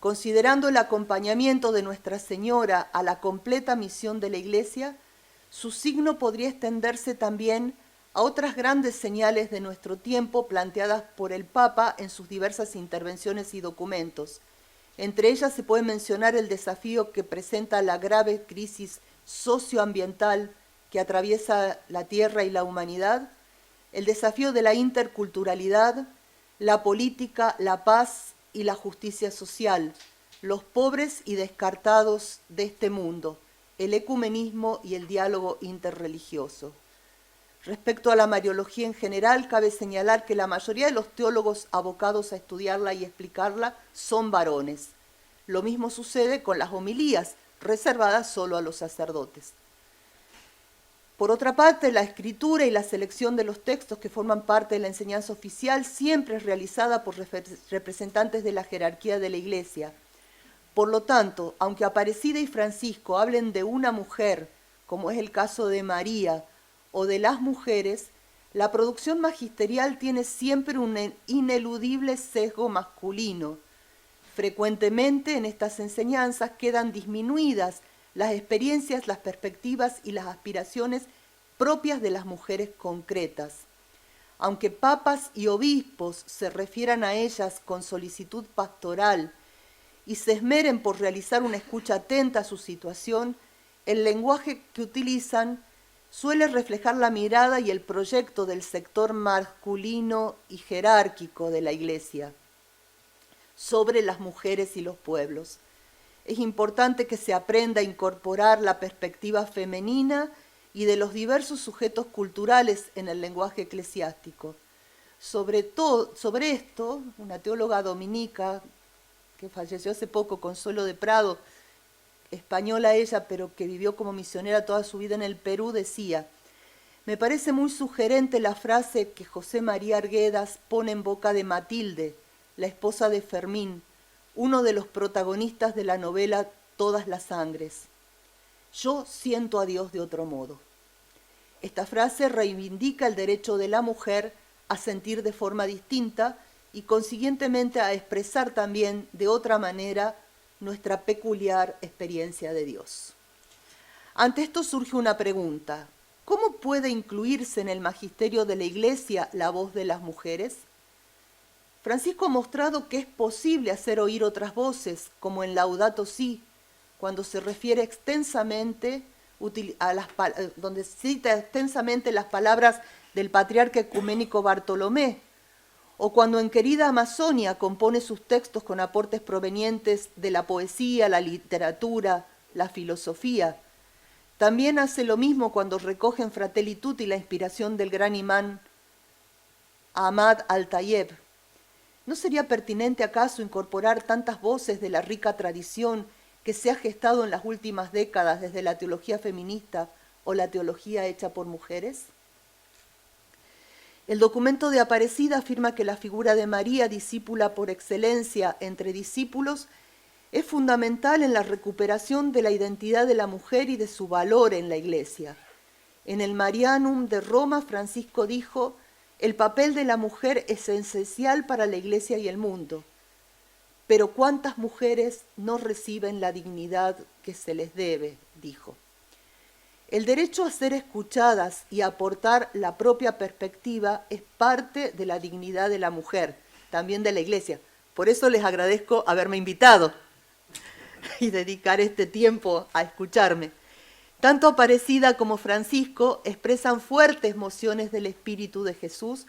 Speaker 5: Considerando el acompañamiento de Nuestra Señora a la completa misión de la Iglesia, su signo podría extenderse también a otras grandes señales de nuestro tiempo planteadas por el Papa en sus diversas intervenciones y documentos. Entre ellas se puede mencionar el desafío que presenta la grave crisis socioambiental que atraviesa la Tierra y la humanidad, el desafío de la interculturalidad, la política, la paz y la justicia social, los pobres y descartados de este mundo, el ecumenismo y el diálogo interreligioso. Respecto a la mariología en general, cabe señalar que la mayoría de los teólogos abocados a estudiarla y explicarla son varones. Lo mismo sucede con las homilías, reservadas solo a los sacerdotes. Por otra parte, la escritura y la selección de los textos que forman parte de la enseñanza oficial siempre es realizada por representantes de la jerarquía de la Iglesia. Por lo tanto, aunque Aparecida y Francisco hablen de una mujer, como es el caso de María, o de las mujeres, la producción magisterial tiene siempre un ineludible sesgo masculino. Frecuentemente en estas enseñanzas quedan disminuidas las experiencias, las perspectivas y las aspiraciones propias de las mujeres concretas. Aunque papas y obispos se refieran a ellas con solicitud pastoral y se esmeren por realizar una escucha atenta a su situación, el lenguaje que utilizan suele reflejar la mirada y el proyecto del sector masculino y jerárquico de la Iglesia sobre las mujeres y los pueblos. Es importante que se aprenda a incorporar la perspectiva femenina y de los diversos sujetos culturales en el lenguaje eclesiástico. Sobre esto, una teóloga dominica que falleció hace poco, Consuelo de Prado, española ella, pero que vivió como misionera toda su vida en el Perú, decía: me parece muy sugerente la frase que José María Arguedas pone en boca de Matilde, la esposa de Fermín, uno de los protagonistas de la novela Todas las Sangres. Yo siento a Dios de otro modo. Esta frase reivindica el derecho de la mujer a sentir de forma distinta y consiguientemente a expresar también de otra manera nuestra peculiar experiencia de Dios. Ante esto surge una pregunta: ¿cómo puede incluirse en el magisterio de la Iglesia la voz de las mujeres? Francisco ha mostrado que es posible hacer oír otras voces, como en Laudato Si, cuando se refiere extensamente donde cita extensamente las palabras del patriarca ecuménico Bartolomé, o cuando en Querida Amazonia compone sus textos con aportes provenientes de la poesía, la literatura, la filosofía. También hace lo mismo cuando recoge en Fratelli Tutti la inspiración del gran imán Ahmad al-Tayeb. ¿No sería pertinente acaso incorporar tantas voces de la rica tradición que se ha gestado en las últimas décadas desde la teología feminista o la teología hecha por mujeres? El documento de Aparecida afirma que la figura de María, discípula por excelencia entre discípulos, es fundamental en la recuperación de la identidad de la mujer y de su valor en la Iglesia. En el Marianum de Roma, Francisco dijo: el papel de la mujer es esencial para la Iglesia y el mundo, pero ¿cuántas mujeres no reciben la dignidad que se les debe?, dijo. El derecho a ser escuchadas y a aportar la propia perspectiva es parte de la dignidad de la mujer, también de la Iglesia. Por eso les agradezco haberme invitado y dedicar este tiempo a escucharme. Tanto Aparecida como Francisco expresan fuertes mociones del Espíritu de Jesús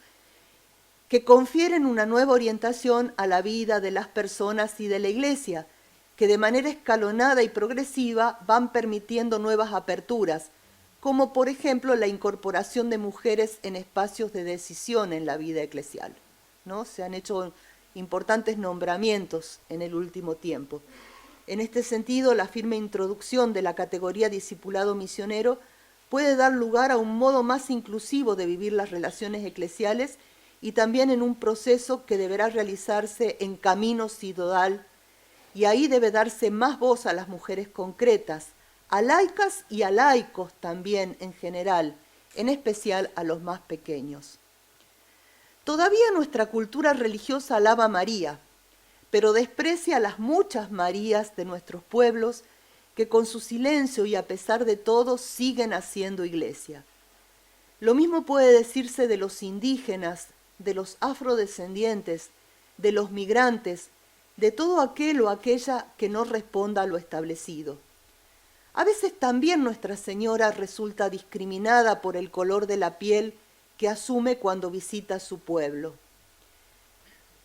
Speaker 5: que confieren una nueva orientación a la vida de las personas y de la Iglesia, que de manera escalonada y progresiva van permitiendo nuevas aperturas, como por ejemplo la incorporación de mujeres en espacios de decisión en la vida eclesial, ¿no? Se han hecho importantes nombramientos en el último tiempo. En este sentido, la firme introducción de la categoría discipulado misionero puede dar lugar a un modo más inclusivo de vivir las relaciones eclesiales y también en un proceso que deberá realizarse en camino sinodal, y ahí debe darse más voz a las mujeres concretas, a laicas y a laicos también en general, en especial a los más pequeños. Todavía nuestra cultura religiosa alaba a María, pero desprecia a las muchas Marías de nuestros pueblos que con su silencio y a pesar de todo siguen haciendo iglesia. Lo mismo puede decirse de los indígenas, de los afrodescendientes, de los migrantes, de todo aquel o aquella que no responda a lo establecido. A veces también Nuestra Señora resulta discriminada por el color de la piel que asume cuando visita su pueblo.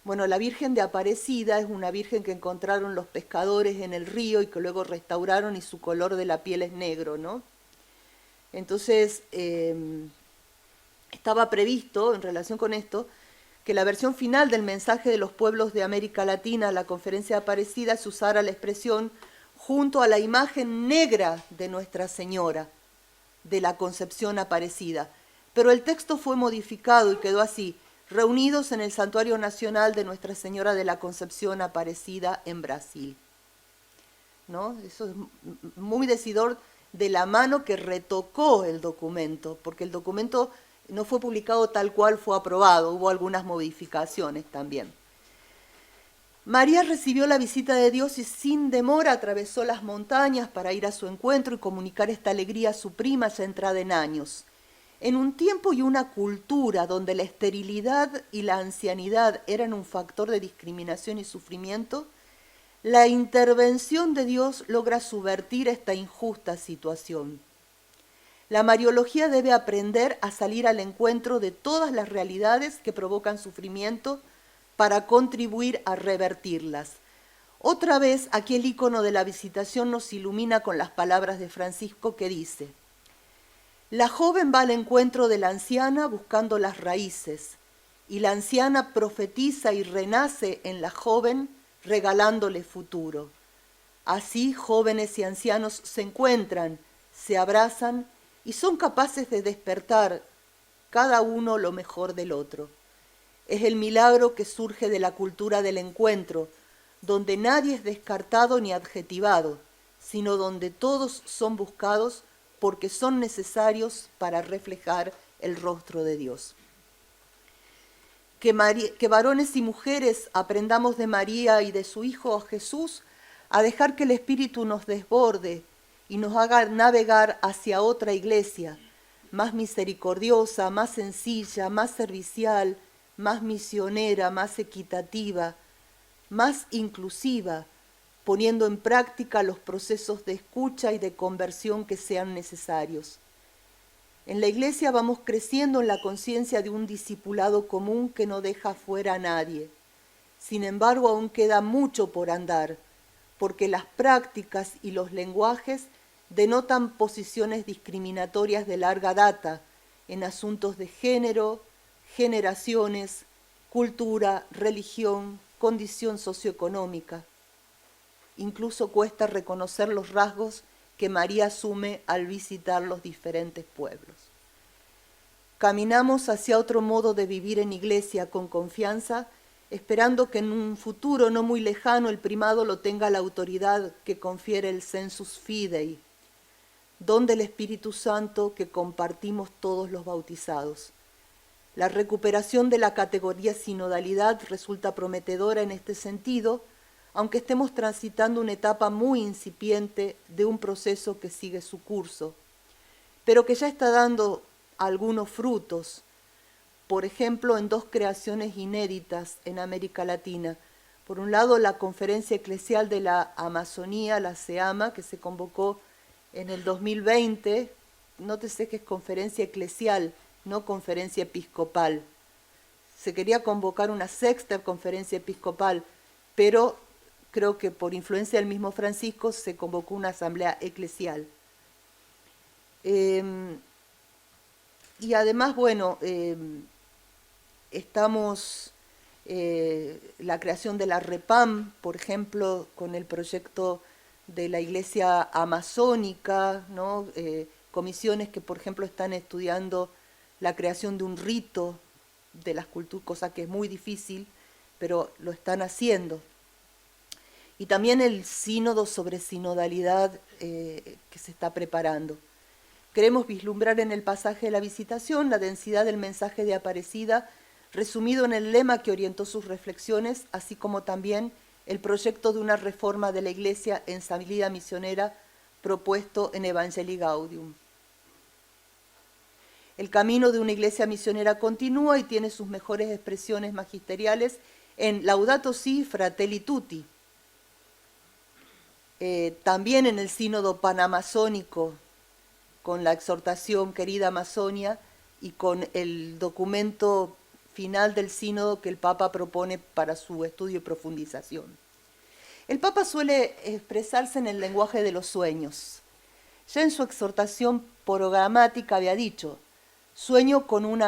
Speaker 5: Bueno, la Virgen de Aparecida es una virgen que encontraron los pescadores en el río y que luego restauraron y su color de la piel es negro, ¿no? Entonces, estaba previsto, en relación con esto, que la versión final del mensaje de los pueblos de América Latina a la Conferencia de Aparecida se usara la expresión junto a la imagen negra de Nuestra Señora, de la Concepción Aparecida. Pero el texto fue modificado y quedó así: reunidos en el Santuario Nacional de Nuestra Señora de la Concepción Aparecida en Brasil. ¿No? Eso es muy decidor de la mano que retocó el documento, porque el documento no fue publicado tal cual fue aprobado, hubo algunas modificaciones también. María recibió la visita de Dios y sin demora atravesó las montañas para ir a su encuentro y comunicar esta alegría a su prima ya entrada en años. En un tiempo y una cultura donde la esterilidad y la ancianidad eran un factor de discriminación y sufrimiento, la intervención de Dios logra subvertir esta injusta situación. La Mariología debe aprender a salir al encuentro de todas las realidades que provocan sufrimiento para contribuir a revertirlas. Otra vez, aquí el icono de la visitación nos ilumina con las palabras de Francisco que dice: la joven va al encuentro de la anciana buscando las raíces, y la anciana profetiza y renace en la joven regalándole futuro. Así, jóvenes y ancianos se encuentran, se abrazan y son capaces de despertar cada uno lo mejor del otro. Es el milagro que surge de la cultura del encuentro, donde nadie es descartado ni adjetivado, sino donde todos son buscados porque son necesarios para reflejar el rostro de Dios. Que varones y mujeres aprendamos de María y de su Hijo Jesús a dejar que el Espíritu nos desborde y nos haga navegar hacia otra iglesia, más misericordiosa, más sencilla, más servicial, más misionera, más equitativa, más inclusiva, poniendo en práctica los procesos de escucha y de conversión que sean necesarios. En la iglesia vamos creciendo en la conciencia de un discipulado común que no deja fuera a nadie. Sin embargo, aún queda mucho por andar, porque las prácticas y los lenguajes denotan posiciones discriminatorias de larga data en asuntos de género, generaciones, cultura, religión, condición socioeconómica. Incluso cuesta reconocer los rasgos que María asume al visitar los diferentes pueblos. Caminamos hacia otro modo de vivir en iglesia con confianza, esperando que en un futuro no muy lejano el primado lo tenga la autoridad que confiere el sensus fidei, don del Espíritu Santo que compartimos todos los bautizados. La recuperación de la categoría sinodalidad resulta prometedora en este sentido, aunque estemos transitando una etapa muy incipiente de un proceso que sigue su curso, pero que ya está dando algunos frutos, por ejemplo, en dos creaciones inéditas en América Latina. Por un lado, la Conferencia Eclesial de la Amazonía, la SEAMA, que se convocó en el 2020, nótese que es conferencia eclesial, no conferencia episcopal. Se quería convocar una sexta conferencia episcopal, pero creo que por influencia del mismo Francisco se convocó una asamblea eclesial. Y además, bueno, estamos la creación de la REPAM, por ejemplo, con el proyecto de la Iglesia Amazónica, ¿no? Comisiones que, por ejemplo, están estudiando la creación de un rito de las culturas, cosa que es muy difícil, pero lo están haciendo. Y también el sínodo sobre sinodalidad que se está preparando. Queremos vislumbrar en el pasaje de la Visitación la densidad del mensaje de Aparecida, resumido en el lema que orientó sus reflexiones, así como también el proyecto de una reforma de la Iglesia en salida misionera propuesto en Evangelii Gaudium. El camino de una iglesia misionera continúa y tiene sus mejores expresiones magisteriales en Laudato Si, Fratelli Tutti. También en el sínodo panamazónico, con la exhortación Querida Amazonia y con el documento final del sínodo que el Papa propone para su estudio y profundización. El Papa suele expresarse en el lenguaje de los sueños. Ya en su exhortación programática había dicho: sueño con una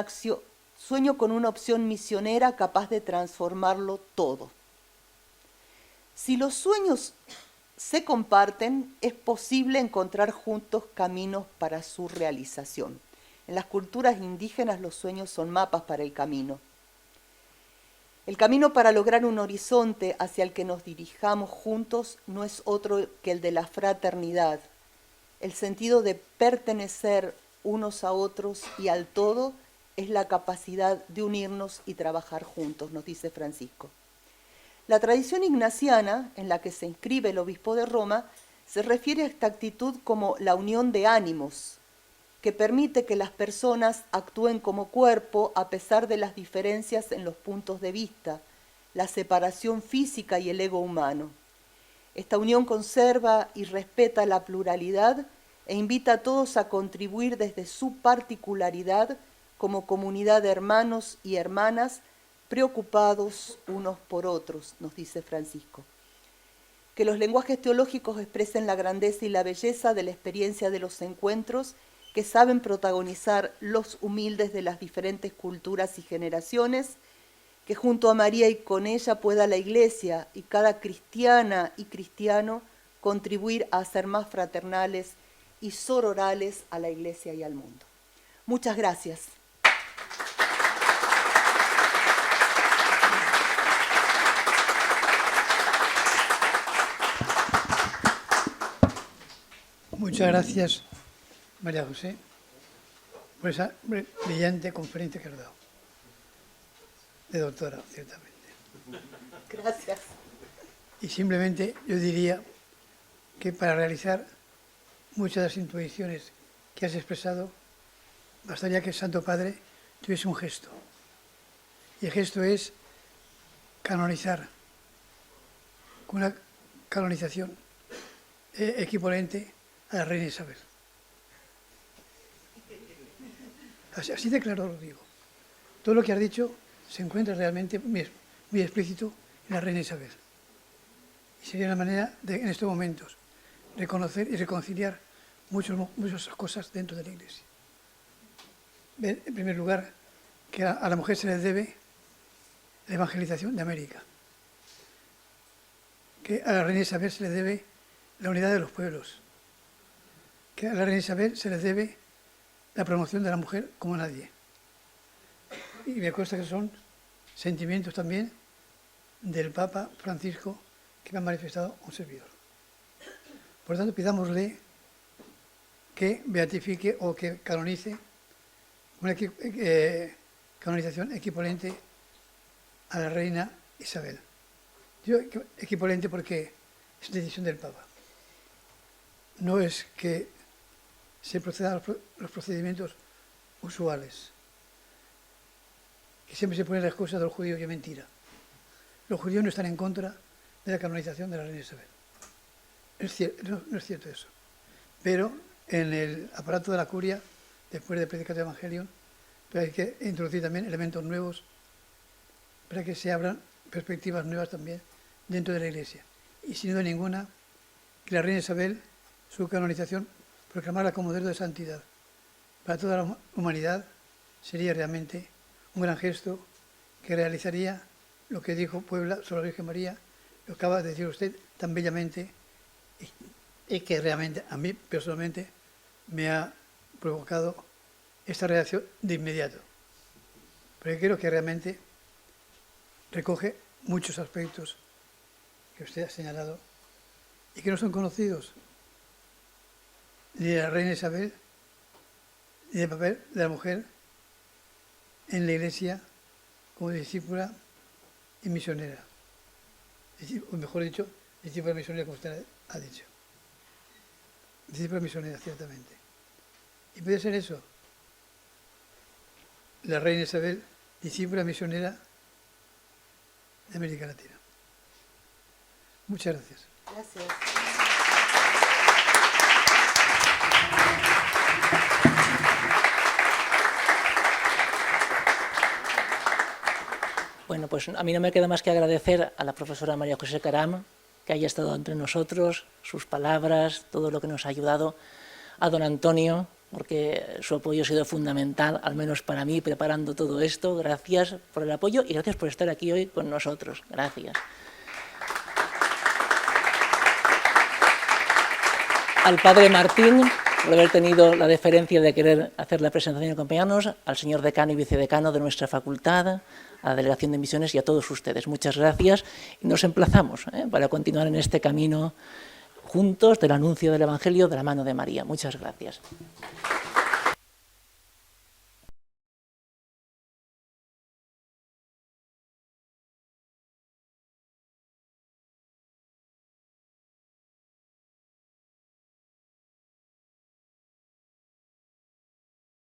Speaker 5: opción misionera capaz de transformarlo todo. Si los sueños se comparten, es posible encontrar juntos caminos para su realización. En las culturas indígenas los sueños son mapas para el camino. El camino para lograr un horizonte hacia el que nos dirijamos juntos no es otro que el de la fraternidad, el sentido de pertenecer unos a otros y al todo es la capacidad de unirnos y trabajar juntos, nos dice Francisco. La tradición ignaciana, en la que se inscribe el obispo de Roma, se refiere a esta actitud como la unión de ánimos, que permite que las personas actúen como cuerpo a pesar de las diferencias en los puntos de vista, la separación física y el ego humano. Esta unión conserva y respeta la pluralidad e invita a todos a contribuir desde su particularidad como comunidad de hermanos y hermanas preocupados unos por otros, nos dice Francisco. Que los lenguajes teológicos expresen la grandeza y la belleza de la experiencia de los encuentros que saben protagonizar los humildes de las diferentes culturas y generaciones, que junto a María y con ella pueda la Iglesia y cada cristiana y cristiano contribuir a ser más fraternales y sororales a la Iglesia y al mundo. Muchas gracias.
Speaker 2: Muchas gracias, María José, por esa brillante conferencia que has dado. De doctora, ciertamente.
Speaker 5: Gracias.
Speaker 2: Y simplemente yo diría que para realizar muchas de las intuiciones que has expresado, bastaría que el Santo Padre tuviese un gesto. Y el gesto es canonizar, con una canonización equivalente a la reina Isabel. Así de claro lo digo. Todo lo que has dicho se encuentra realmente muy explícito en la reina Isabel. Y sería una manera de, en estos momentos, reconocer y reconciliar muchas cosas dentro de la Iglesia. En primer lugar, que a la mujer se le debe la evangelización de América, que a la reina Isabel se le debe la unidad de los pueblos, que a la reina Isabel se le debe la promoción de la mujer como nadie. Y me consta que son sentimientos también del Papa Francisco que me han manifestado un servidor. Por lo tanto, pidámosle que beatifique o que canonice una canonización equivalente a la reina Isabel. Yo equivalente porque es decisión del Papa. No es que se procedan los procedimientos usuales, que siempre se pone la excusa de los judíos, y es mentira. Los judíos no están en contra de la canonización de la reina Isabel. No es cierto eso. Pero en el aparato de la curia, después de predicar el Evangelio, hay que introducir también elementos nuevos para que se abran perspectivas nuevas también dentro de la Iglesia. Y sin duda ninguna, que la reina Isabel, su canonización, proclamarla como modelo de santidad para toda la humanidad, sería realmente un gran gesto que realizaría lo que dijo Puebla sobre la Virgen María, lo acaba de decir usted tan bellamente, y que realmente a mí personalmente me ha provocado esta reacción de inmediato. porque creo que realmente recoge muchos aspectos que usted ha señalado y que no son conocidos ni de la reina Isabel ni del papel de la mujer en la Iglesia como discípula y misionera, o mejor dicho, discípula misionera, como usted ha dicho. Discípula misionera, ciertamente. Y puede ser eso, la reina Isabel, discípula misionera de América Latina. Muchas gracias.
Speaker 5: Gracias.
Speaker 1: Bueno, pues a mí no me queda más que agradecer a la profesora María José Caram que haya estado entre nosotros, sus palabras, todo lo que nos ha ayudado, a don Antonio, porque su apoyo ha sido fundamental, al menos para mí, preparando todo esto. Gracias por el apoyo y gracias por estar aquí hoy con nosotros. Gracias. Al padre Martín, por haber tenido la deferencia de querer hacer la presentación y acompañarnos, al señor decano y vicedecano de nuestra facultad, a la Delegación de Misiones y a todos ustedes. Muchas gracias y nos emplazamos para continuar en este camino juntos del anuncio del Evangelio de la mano de María. Muchas gracias.